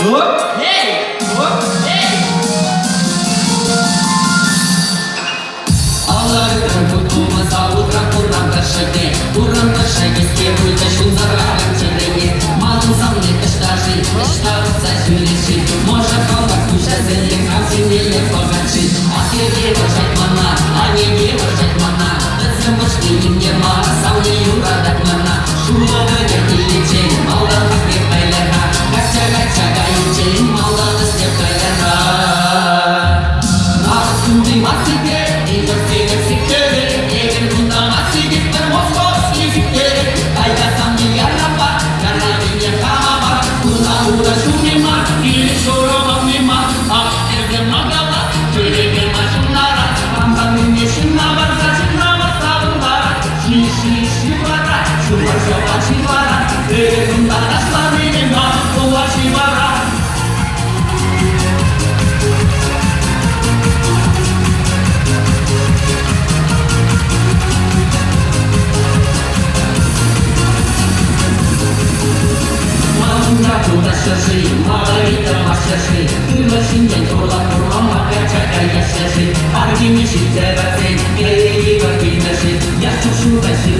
Hey! Hey! Ağlarken kurtulmaz avutra kurran taşıge Kurran taşıge skieruj te szunzarałem ciebie Malą za mnie też darzy, też taruca źmierzy Może chowak kuszę zynie, kaucy nie je pogaczy A ty wiełaś jak mana, a nie wiełaś jak mana Bez zęboczki nim nie ma, sam nie jura tak mana Szulowe jak i liczy, małda faknie pejlecha Gajcia, gajcia, gajcie, małda wysnie pejlecha A study masykie, i to synek sykiery Nie wiem, kunda masykie, per moskowski sykiery A ja sam nie jaraba, jarabie nie hamaba Kuna ura szumie ma, i szorowa nie ma A nie wiem, magala, czyli nie ma szumnara Mam tam mnie szumnara, zaczynała stawara Szli, szli, szliwara, szuła, szuła, szliwara Kunda na slawy nie ma, szuła, szliwara Kurwa szerszy, malita ma szerszy Tyle się nie dola, kurwa ma czeka ja szerszy Bardziej mi się teraz, nie jej warki leży Ja wciąż szukam się